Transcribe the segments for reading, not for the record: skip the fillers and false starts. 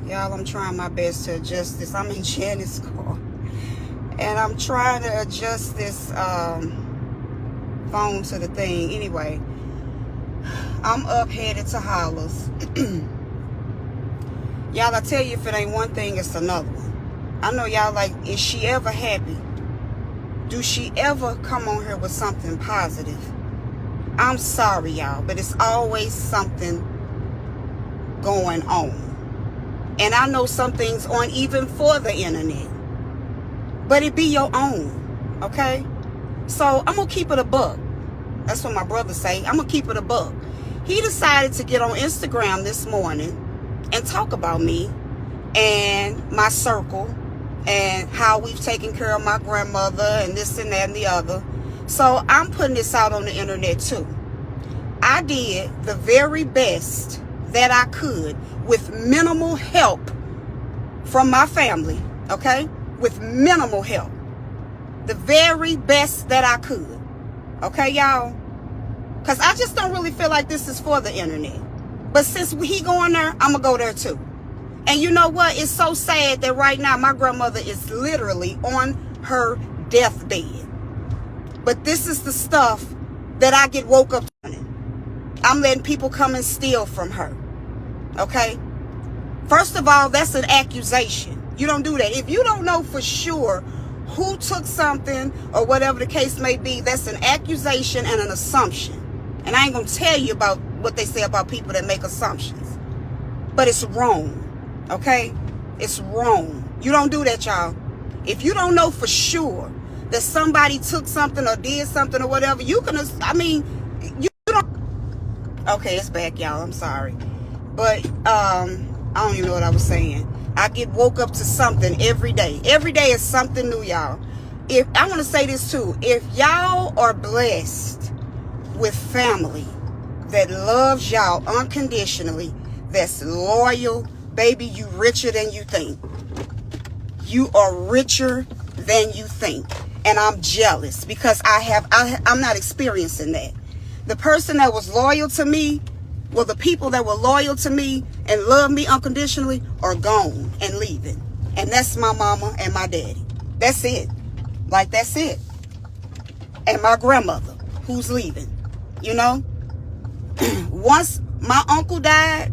Y'all, I'm trying my best to adjust this. I'm in Janet's car. And I'm trying to adjust this phone to the thing. Anyway, I'm up headed to Hollers. Y'all, I tell you, if it ain't one thing, it's another one. I know y'all like, is she ever happy? Do she ever come on here with something positive? I'm sorry, y'all, but it's always something going on. And I know some things aren't even for the internet, but it be your own, okay? So I'm gonna keep it a buck. That's what my brother say. I'm gonna keep it a buck. He decided to get on Instagram this morning and talk about me and my circle and how we've taken care of my grandmother and this and that and the other. So I'm putting this out on the internet too. I did the very best that I could with minimal help from my family, okay? With minimal help. The very best that I could. Okay, y'all? Because I just don't really feel like this is for the internet. But since he going there, I'm going to go there too. And you know what? It's so sad that right now my grandmother is literally on her deathbed. But this is the stuff that I get woke up to. I'm letting people come and steal from her. Okay? First of all, that's an accusation. You don't do that. If you don't know for sure who took something or whatever the case may be, that's an accusation and an assumption. And I ain't going to tell you about what they say about people that make assumptions. But it's wrong. Okay? It's wrong. You don't do that, y'all. If you don't know for sure that somebody took something or did something or whatever, you can, I mean, you don't. Okay, it's back, y'all. I'm sorry. But I don't even know what I was saying. I get woke up to something every day. Every day is something new, y'all. If I want to say this too, if y'all are blessed with family that loves y'all unconditionally, that's loyal, baby, you richer than you think. You are richer than you think. And I'm jealous because I'm not experiencing that. The person that was loyal to me, well, the people that were loyal to me and love me unconditionally are gone and leaving. And that's my mama and my daddy. That's it. Like, that's it. And my grandmother, who's leaving. You know? Once my uncle died,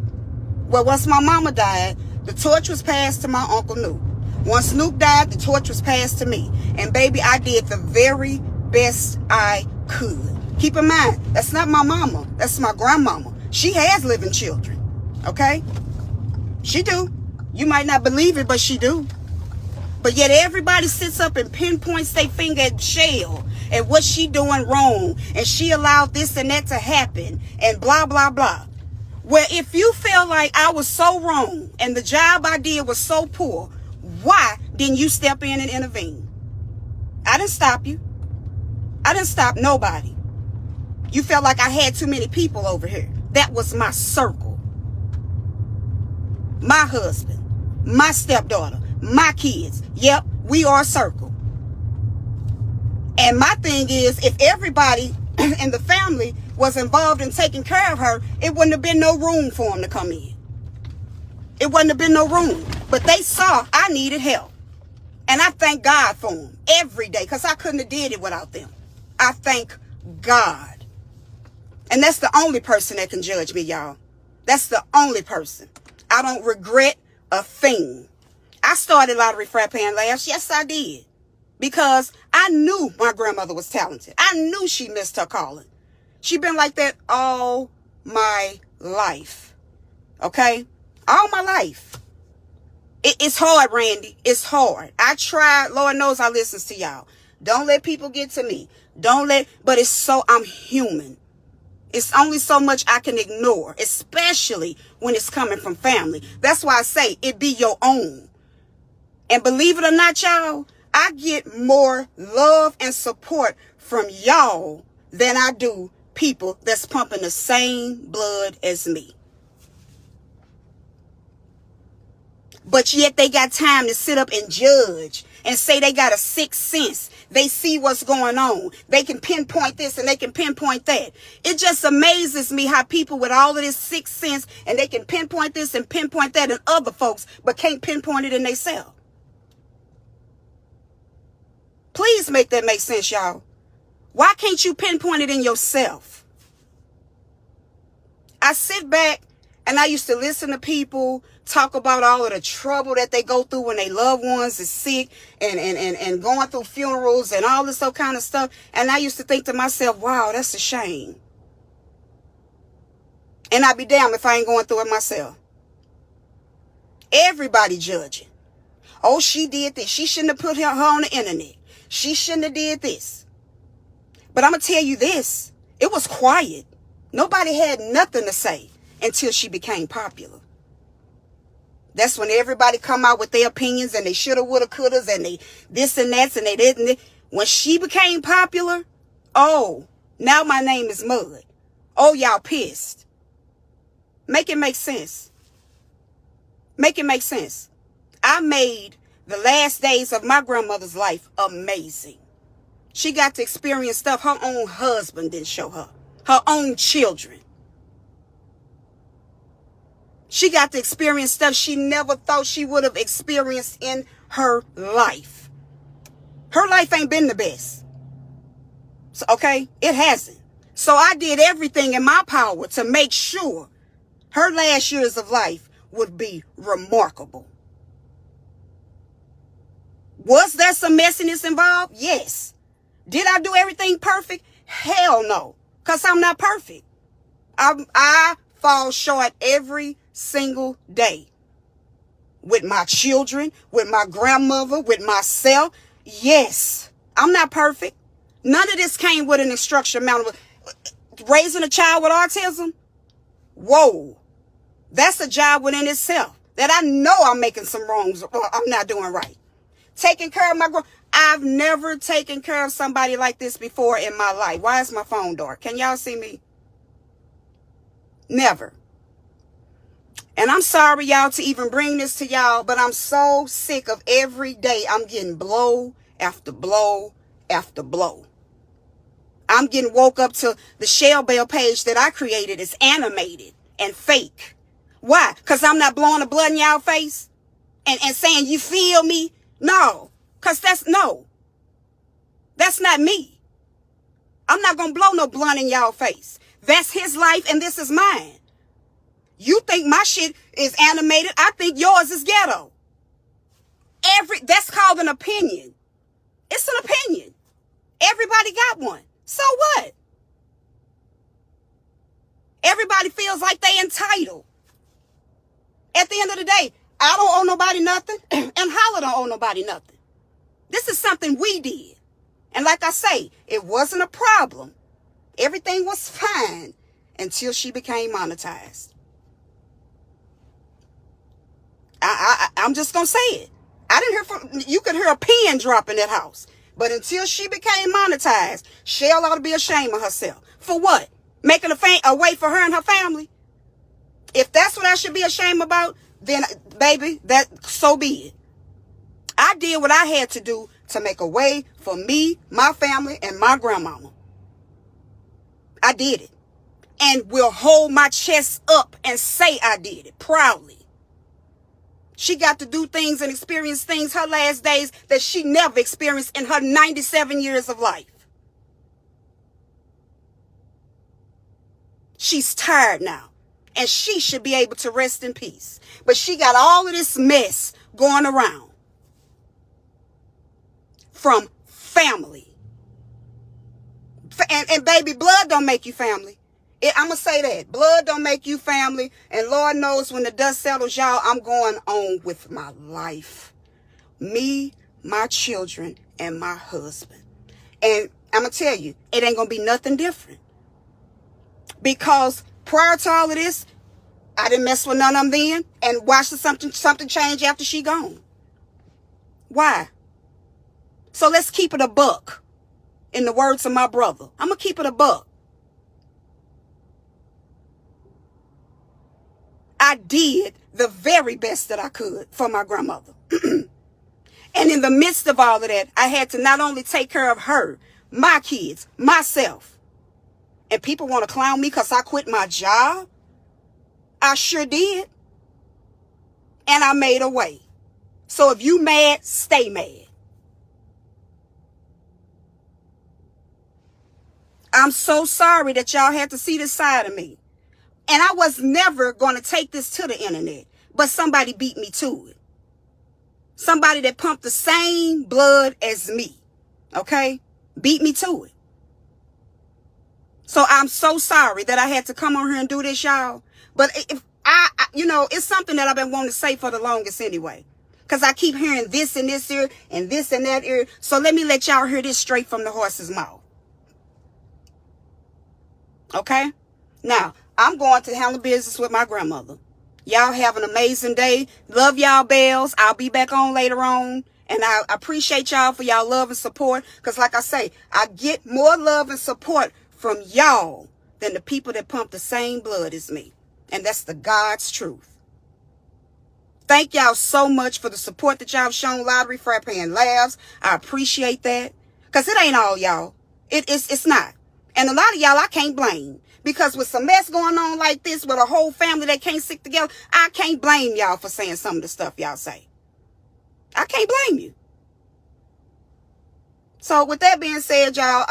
well, once my mama died, the torch was passed to my Uncle Nuke. Once Nuke died, the torch was passed to me. And baby, I did the very best I could. Keep in mind, that's not my mama. That's my grandmama. She has living children. Okay? She do. You might not believe it, but she do. But yet everybody sits up and pinpoints their finger at Shell and what she doing wrong. And she allowed this and that to happen. And blah, blah, blah. Well, if you feel like I was so wrong and the job I did was so poor, why didn't you step in and intervene? I didn't stop you. I didn't stop nobody. You felt like I had too many people over here. That was my circle. My husband, my stepdaughter, my kids. Yep, we are a circle. And my thing is, if everybody in the family was involved in taking care of her, it wouldn't have been no room for them to come in. It wouldn't have been no room. But they saw I needed help. And I thank God for them every day because I couldn't have did it without them. I thank God. And that's the only person that can judge me, y'all. That's the only person. I don't regret a thing. I started Lottery Frappe and Laughs. Yes, I did. Because I knew my grandmother was talented. I knew she missed her calling. She been like that all my life. Okay? All my life. It's hard, Randy. It's hard. I tried. Lord knows I listens to y'all. Don't let people get to me. But it's so, I'm human. It's only so much I can ignore, especially when it's coming from family. That's why I say it be your own. And believe it or not, y'all, I get more love and support from y'all than I do people that's pumping the same blood as me. But yet they got time to sit up and judge and say they got a sixth sense. They see what's going on. They can pinpoint this and they can pinpoint that. It just amazes me how people with all of this sixth sense and they can pinpoint this and pinpoint that in other folks, but can't pinpoint it in themselves. Please make that make sense, y'all. Why can't you pinpoint it in yourself? I sit back and I used to listen to people talk about all of the trouble that they go through when their loved ones is sick and going through funerals and all this other kind of stuff. And I used to think to myself, wow, that's a shame. And I'd be damned if I ain't going through it myself. Everybody judging. Oh, she did this. She shouldn't have put her on the internet. She shouldn't have did this. But I'm going to tell you this. It was quiet. Nobody had nothing to say until she became popular. That's when everybody come out with their opinions and they shoulda, woulda, couldas and they this and that and they didn't. When she became popular, oh, now my name is Mud. Oh, y'all pissed. Make it make sense. Make it make sense. I made the last days of my grandmother's life amazing. She got to experience stuff her own husband didn't show her. Her own children. She got to experience stuff she never thought she would have experienced in her life. Her life ain't been the best. So, okay? It hasn't. So I did everything in my power to make sure her last years of life would be remarkable. Was there some messiness involved? Yes. Did I do everything perfect? Hell no. Because I'm not perfect. I fall short every single day. With my children, with my grandmother, with myself. Yes. I'm not perfect. None of this came with an instruction manual. Raising a child with autism? Whoa. That's a job within itself. That I know I'm making some wrongs or I'm not doing right. Taking care of my I've never taken care of somebody like this before in my life. Why is my phone dark? Can y'all see me? Never. And I'm sorry, y'all, to even bring this to y'all, but I'm so sick of every day I'm getting blow after blow after blow. I'm getting woke up to the Shell Bell page that I created is animated and fake. Why? Because I'm not blowing the blood in y'all face and saying, you feel me? No, because that's not me. I'm not going to blow no blunt in y'all face. That's his life and this is mine. You think my shit is animated. I think yours is ghetto. That's called an opinion. It's an opinion. Everybody got one. So what? Everybody feels like they entitled. At the end of the day, I don't owe nobody nothing, and Holla don't owe nobody nothing. This is something we did. And like I say, it wasn't a problem. Everything was fine until she became monetized. I'm just going to say it. I didn't hear you could hear a pin drop in that house. But until she became monetized, Shell ought to be ashamed of herself. For what? Making a way for her and her family? If that's what I should be ashamed about, then, baby, so be it. I did what I had to do to make a way for me, my family, and my grandmama. I did it. And will hold my chest up and say I did it proudly. She got to do things and experience things her last days that she never experienced in her 97 years of life. She's tired now. And she should be able to rest in peace. But she got all of this mess going around. From family. And baby, blood don't make you family. I'm going to say that. Blood don't make you family. And Lord knows when the dust settles, y'all, I'm going on with my life. Me, my children, and my husband. And I'm going to tell you, it ain't going to be nothing different. Because prior to all of this, I didn't mess with none of them then. And watch something change after she gone. Why? So let's keep it a buck. In the words of my brother. I'm going to keep it a buck. I did the very best that I could for my grandmother. And in the midst of all of that, I had to not only take care of her, my kids, myself. And people want to clown me because I quit my job. I sure did. And I made a way. So if you mad, stay mad. I'm so sorry that y'all had to see this side of me. And I was never going to take this to the internet. But somebody beat me to it. Somebody that pumped the same blood as me. Okay? Beat me to it. So I'm so sorry that I had to come on here and do this, y'all. But if you know, it's something that I've been wanting to say for the longest anyway. Because I keep hearing this in this ear and this in that ear. So let me let y'all hear this straight from the horse's mouth. Okay? Now, I'm going to handle business with my grandmother. Y'all have an amazing day. Love y'all, bells. I'll be back on later on. And I appreciate y'all for y'all love and support. Because like I say, I get more love and support from y'all than the people that pump the same blood as me. And that's the God's truth. Thank y'all so much for the support that y'all have shown Lottery, Frappe, and Laughs. I appreciate that. Because it ain't all y'all. It's not. And a lot of y'all I can't blame. Because with some mess going on like this, with a whole family that can't stick together, I can't blame y'all for saying some of the stuff y'all say. I can't blame you. So with that being said, y'all,